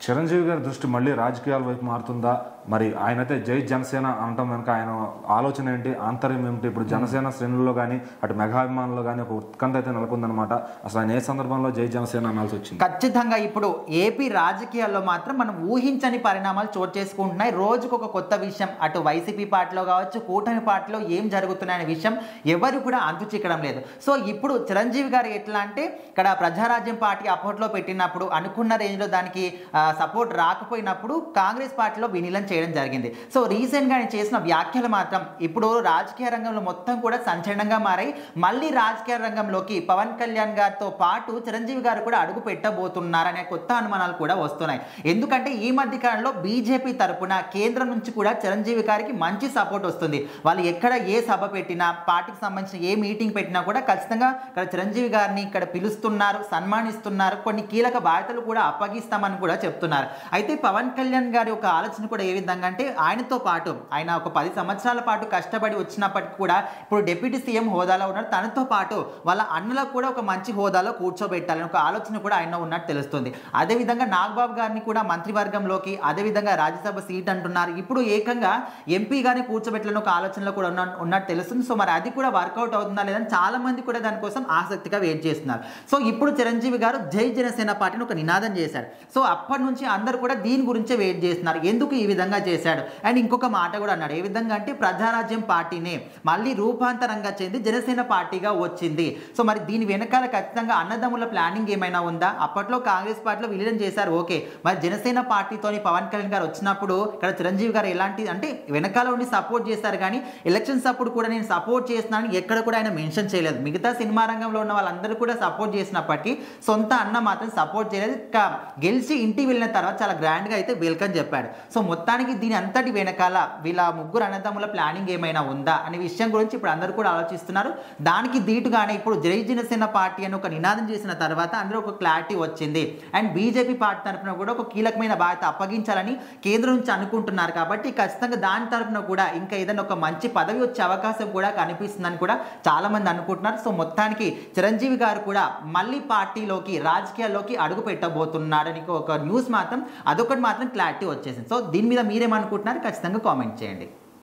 చిరంజీవి గారి దృష్టి మళ్ళీ రాజకీయాల వైపు మారుతుందా? మరి ఆయనైతే జై జనసేన అనటం వెనుక ఆయన ఆలోచన ఏంటి, ఆంతర్యం ఏమిటి? ఇప్పుడు జనసేన శ్రేణుల్లో కానీ అటు మెగాభిమానుల్లో కానీ ఒక ఉత్కంఠ అయితే నెలకొందనమాట. అసలు ఆయన ఏ సందర్భంలో జై జనసేన అనాల్సి వచ్చింది? ఖచ్చితంగా ఇప్పుడు ఏపీ రాజకీయాల్లో మాత్రం మనం ఊహించని పరిణామాలు చోటు చేసుకుంటున్నాయి. రోజుకు ఒక కొత్త విషయం, అటు వైసీపీ పార్టీలో కావచ్చు, కూటమి పార్టీలో ఏం జరుగుతున్నాయనే విషయం ఎవరు కూడా అంతు చిక్కడం లేదు. సో ఇప్పుడు చిరంజీవి గారు ఎట్లా అంటే, ఇక్కడ ప్రజారాజ్యం పార్టీ అప్పట్లో పెట్టినప్పుడు అనుకున్న రేంజ్లో దానికి సపోర్ట్ రాకపోయినప్పుడు కాంగ్రెస్ పార్టీలో విలీనం చేయడం జరిగింది. సో రీసెంట్గా ఆయన చేసిన వ్యాఖ్యలు మాత్రం ఇప్పుడు రాజకీయ రంగంలో మొత్తం కూడా సంచలనంగా మారాయి. మళ్ళీ రాజకీయ రంగంలోకి పవన్ కళ్యాణ్ గారితో పాటు చిరంజీవి గారు కూడా అడుగు పెట్టబోతున్నారనే కొత్త అనుమానాలు కూడా వస్తున్నాయి. ఎందుకంటే ఈ మధ్య కాలంలో బీజేపీ తరపున కేంద్రం నుంచి కూడా చిరంజీవి గారికి మంచి సపోర్ట్ వస్తుంది. వాళ్ళు ఎక్కడ ఏ సభ పెట్టినా, పార్టీకి సంబంధించిన ఏ మీటింగ్ పెట్టినా కూడా ఖచ్చితంగా ఇక్కడ చిరంజీవి గారిని ఇక్కడ పిలుస్తున్నారు, సన్మానిస్తున్నారు, కొన్ని కీలక బాధ్యతలు కూడా అప్పగిస్తామని కూడా చెప్తున్నారు. అయితే పవన్ కళ్యాణ్ గారి ఒక ఆలోచన కూడా ఏ విధంగా అంటే, ఆయనతో పాటు ఆయన ఒక 10 సంవత్సరాల పాటు కష్టపడి వచ్చినప్పటికీ కూడా ఇప్పుడు డిప్యూటీ సీఎం హోదాలో ఉన్నారు. తనతో పాటు వాళ్ళ అన్నలకు కూడా ఒక మంచి హోదాలో కూర్చోబెట్టాలని ఒక ఆలోచన కూడా ఆయన ఉన్నట్టు తెలుస్తుంది. అదేవిధంగా నాగబాబు గారిని కూడా మంత్రివర్గంలోకి, అదేవిధంగా రాజ్యసభ సీట్ అంటున్నారు. ఇప్పుడు ఏకంగా ఎంపీ గారిని కూర్చోబెట్టాలని ఒక ఆలోచనలో కూడా ఉన్నట్టు తెలుస్తుంది. సో మరి అది కూడా వర్కౌట్ అవుతుందా లేదని చాలా మంది కూడా దానికోసం ఆసక్తిగా వెయిట్ చేస్తున్నారు. సో ఇప్పుడు చిరంజీవి గారు జై జనసేన పార్టీని ఒక నినాదం చేశారు. సో అప్పటి నుంచి అందరూ కూడా దీని గురించే వెయిట్ చేస్తున్నారు, ఎందుకు ఈ విధంగా చేశాడు. అండ్ ఇంకొక మాట కూడా అన్నాడు, ఏ విధంగా అంటే ప్రజారాజ్యం పార్టీనే మళ్ళీ రూపాంతరంగా చెంది జనసేన పార్టీగా వచ్చింది. సో మరి దీని వెనకాల ఖచ్చితంగా అన్నదమ్ముల ప్లానింగ్ ఏమైనా ఉందా? అప్పట్లో కాంగ్రెస్ పార్టీలో విలీనం చేశారు, ఓకే. మరి జనసేన పార్టీతోని పవన్ కళ్యాణ్ గారు వచ్చినప్పుడు ఇక్కడ చిరంజీవి గారు ఎలాంటి అంటే వెనకాల ఉండి సపోర్ట్ చేశారు, కానీ ఎలక్షన్స్ అప్పుడు కూడా నేను సపోర్ట్ చేస్తున్నాను ఎక్కడ కూడా ఆయన మెన్షన్ చేయలేదు. మిగతా సినిమా రంగంలో ఉన్న వాళ్ళందరూ కూడా సపోర్ట్ చేసినప్పటికీ సొంత అన్న మాత్రం సపోర్ట్ చేయలేదు. గెలిచి ఇంటికి వెళ్ళిన తర్వాత చాలా గ్రాండ్గా అయితే వెల్కమ్ చెప్పాడు. సో మొత్తానికి దీని అంతటి వెనకాల వీళ్ళ ముగ్గురు అన్నదమ్ముల ప్లానింగ్ ఏమైనా ఉందా అనే విషయం గురించి ఇప్పుడు అందరూ కూడా ఆలోచిస్తున్నారు. దానికి దీటుగానే ఇప్పుడు జై జనసేన పార్టీ అని ఒక నినాదం చేసిన తర్వాత అందరూ ఒక క్లారిటీ వచ్చింది. అండ్ బీజేపీ పార్టీ తరఫున కూడా ఒక కీలకమైన బాధ్యత అప్పగించాలని కేంద్రం నుంచి అనుకుంటున్నారు. కాబట్టి ఖచ్చితంగా దాని తరఫున కూడా ఇంకా ఏదైనా ఒక మంచి పదవి వచ్చే అవకాశం కూడా కనిపిస్తుందని కూడా చాలా మంది అనుకుంటున్నారు. సో మొత్తానికి చిరంజీవి గారు కూడా మళ్ళీ పార్టీలోకి, రాజకీయాల్లోకి అడుగు పెట్టబోతున్నాడని ఒక న్యూస్ మాత్రం, అదొకటి మాత్రం క్లారిటీ వచ్చేసింది. సో దీని మీద మీరేమనుకుంటున్నారు ఖచ్చితంగా కామెంట్ చేయండి.